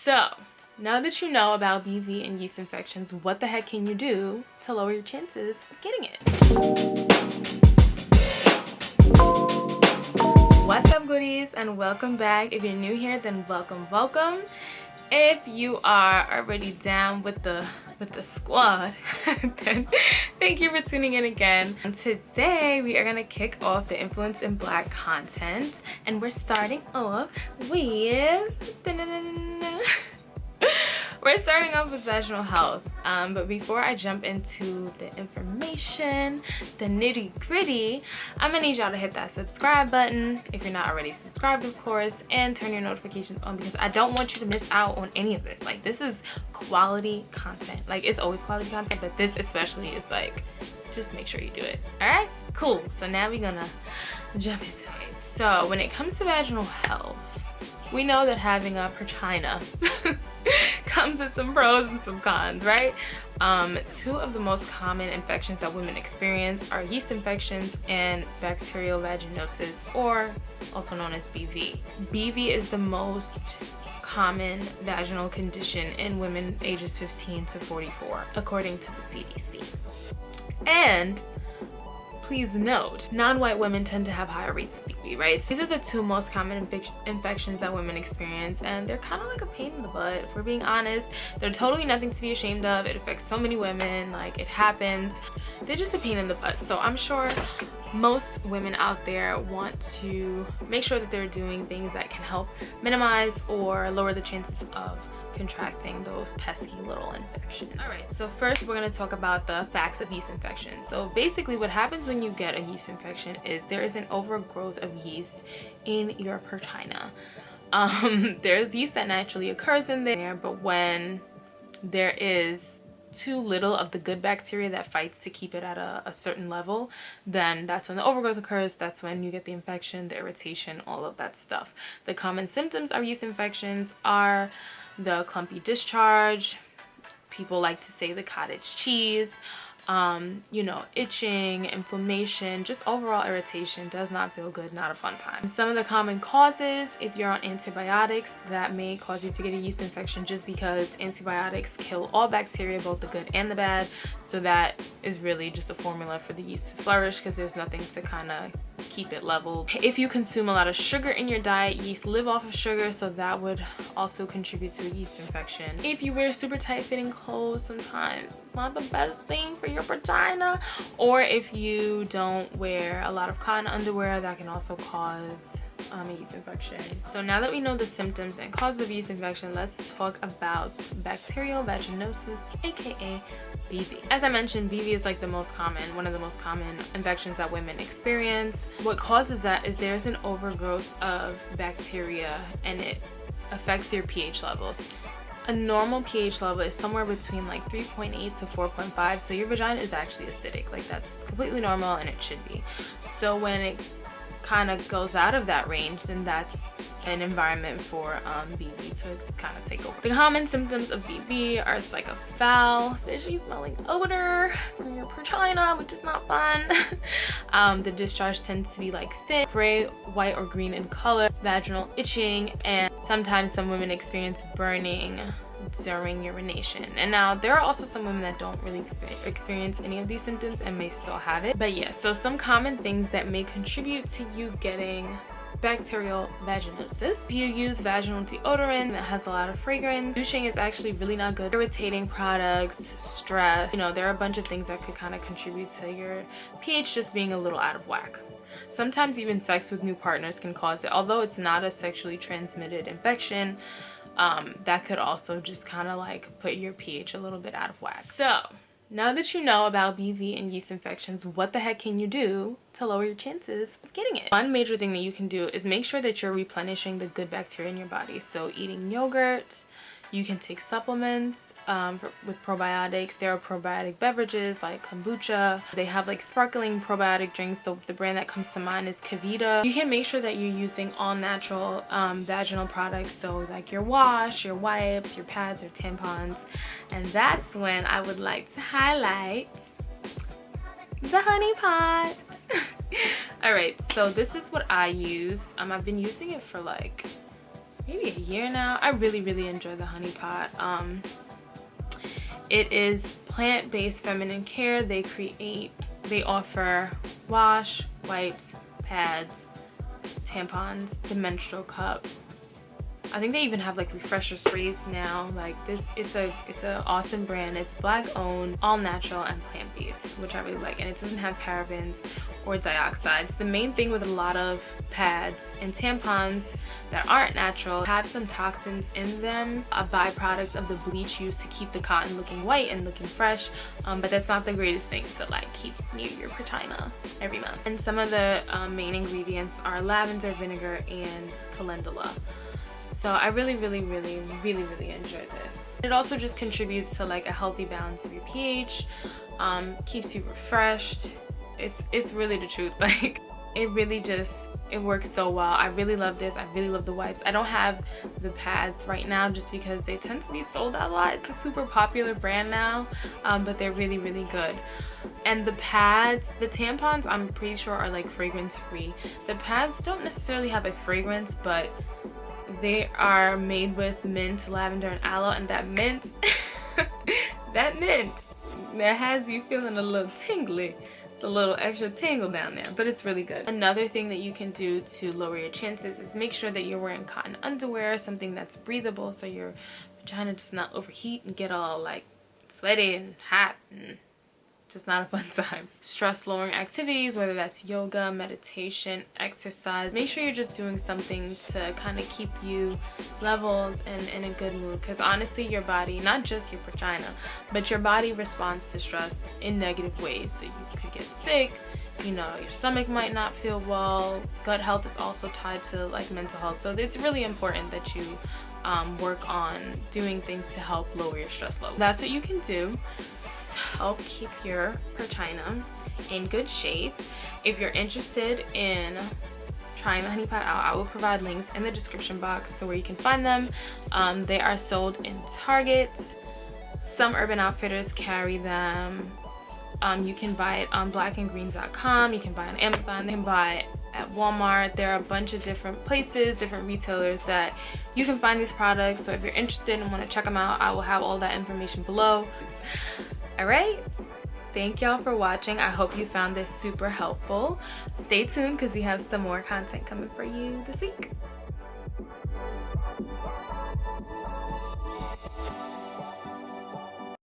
So, now that you know about BV and yeast infections, what the heck can you do to lower your chances of getting it? What's up, goodies, and welcome back. If you're new here, then welcome. If you are already down with the squad, then thank you for tuning in again. And today we are gonna kick off the influence in Black content, and we're starting off with vaginal health. But before I jump into the information, the nitty-gritty, I'm gonna need y'all to hit that subscribe button if you're not already subscribed, of course, and turn your notifications on, because I don't want you to miss out on any of this. Like, this is quality content. Like, it's always quality content, but this especially is like, just make sure you do it. All right, cool. So now we're gonna jump into it. So when it comes to vaginal health, we know that having a perchina comes with some pros and some cons, right? Two of the most common infections that women experience are yeast infections and bacterial vaginosis, or also known as BV. BV is the most common vaginal condition in women ages 15 to 44, according to the CDC. And please note, non-white women tend to have higher rates of BV, right? So these are the two most common infections that women experience, and they're kind of like a pain in the butt, if we're being honest. They're totally nothing to be ashamed of. It affects so many women, like, it happens. They're just a pain in the butt. So I'm sure most women out there want to make sure that they're doing things that can help minimize or lower the chances of contracting those pesky little infections. All right, so first we're going to talk about the facts of yeast infections. So basically what happens when you get a yeast infection is there is an overgrowth of yeast in your perchina. There's yeast that naturally occurs in there, but when there is too little of the good bacteria that fights to keep it at a certain level, then that's when the overgrowth occurs. That's when you get the infection, the irritation, all of that stuff. The common symptoms of yeast infections are the clumpy discharge. People like to say the cottage cheese. You know, itching, inflammation, just overall irritation. Does not feel good, not a fun time. Some of the common causes, if you're on antibiotics, that may cause you to get a yeast infection, just because antibiotics kill all bacteria, both the good and the bad. So that is really just a formula for the yeast to flourish, because there's nothing to kind of keep it leveled. If you consume a lot of sugar in your diet, yeast live off of sugar, so that would also contribute to a yeast infection. If you wear super tight fitting clothes, sometimes it's not the best thing for your vagina. Or if you don't wear a lot of cotton underwear, that can also cause a yeast infection. So now that we know the symptoms and causes of yeast infection, let's talk about bacterial vaginosis, aka BV. As I mentioned, BV is like one of the most common infections that women experience. What causes that is there's an overgrowth of bacteria, and it affects your pH levels. A normal pH level is somewhere between like 3.8 to 4.5, so your vagina is actually acidic. Like, that's completely normal, and it should be. So when it kind of goes out of that range, then that's an environment for BV to kind of take over. The common symptoms of BV are like a foul, fishy smelling odor from your perchina, which is not fun. The discharge tends to be like thick, gray, white, or green in color, vaginal itching, and sometimes some women experience burning during urination. And now there are also some women that don't really experience any of these symptoms and may still have it. But yeah, so some common things that may contribute to you getting bacterial vaginosis. If you use vaginal deodorant that has a lot of fragrance, douching is actually really not good. Irritating products, stress, you know, there are a bunch of things that could kind of contribute to your pH just being a little out of whack. Sometimes even sex with new partners can cause it. Although it's not a sexually transmitted infection, that could also just kind of like put your pH a little bit out of whack. So now that you know about BV and yeast infections, what the heck can you do to lower your chances of getting it? One major thing that you can do is make sure that you're replenishing the good bacteria in your body. So eating yogurt, you can take supplements with probiotics. There are probiotic beverages like kombucha. They have like sparkling probiotic drinks. The brand that comes to mind is Kavita. You can make sure that you're using all natural vaginal products, so like your wash, your wipes, your pads, or tampons. And that's when I would like to highlight the honey pot. All right, so this is what I use. I've been using it for like maybe a year now. I really enjoy the Honey Pot. It is plant-based feminine care. They offer wash, wipes, pads, tampons, the menstrual cup. I think they even have like refresher sprays now. Like this, it's a awesome brand. It's Black owned, all natural and plant-based, which I really like, and it doesn't have parabens or dioxides. The main thing with a lot of pads and tampons that aren't natural have some toxins in them, a byproduct of the bleach used to keep the cotton looking white and looking fresh, but that's not the greatest thing to like keep near your perchina every month. And some of the main ingredients are lavender, vinegar, and calendula. So I really enjoy this. It also just contributes to like a healthy balance of your pH, keeps you refreshed. It's really the truth. Like it works so well. I really love this. I really love the wipes. I don't have the pads right now just because they tend to be sold out a lot. It's a super popular brand now, but they're really good. And the pads, the tampons, I'm pretty sure are like fragrance free. The pads don't necessarily have a fragrance, but they are made with mint, lavender, and aloe, and that mint that has you feeling a little tingly. It's a little extra tingle down there, but it's really good. Another thing that you can do to lower your chances is make sure that you're wearing cotton underwear, something that's breathable, so your vagina does not overheat and get all like sweaty and hot and just not a fun time. Stress lowering activities, whether that's yoga, meditation, exercise. Make sure you're just doing something to kind of keep you leveled and in a good mood, because honestly your body, not just your vagina, but your body responds to stress in negative ways. So you could get sick, you know, your stomach might not feel well. Gut health is also tied to like mental health, so it's really important that you work on doing things to help lower your stress level. That's what you can do to help keep your perchina in good shape. If you're interested in trying the Honey Pot out, I will provide links in the description box so where you can find them. They are sold in Target. Some Urban Outfitters carry them. You can buy it on blackandgreen.com. You can buy it on Amazon. You can buy it at Walmart. There are a bunch of different places, different retailers that you can find these products. So if you're interested and want to check them out, I will have all that information below. All right, thank y'all for watching. I hope you found this super helpful. Stay tuned because we have some more content coming for you this week.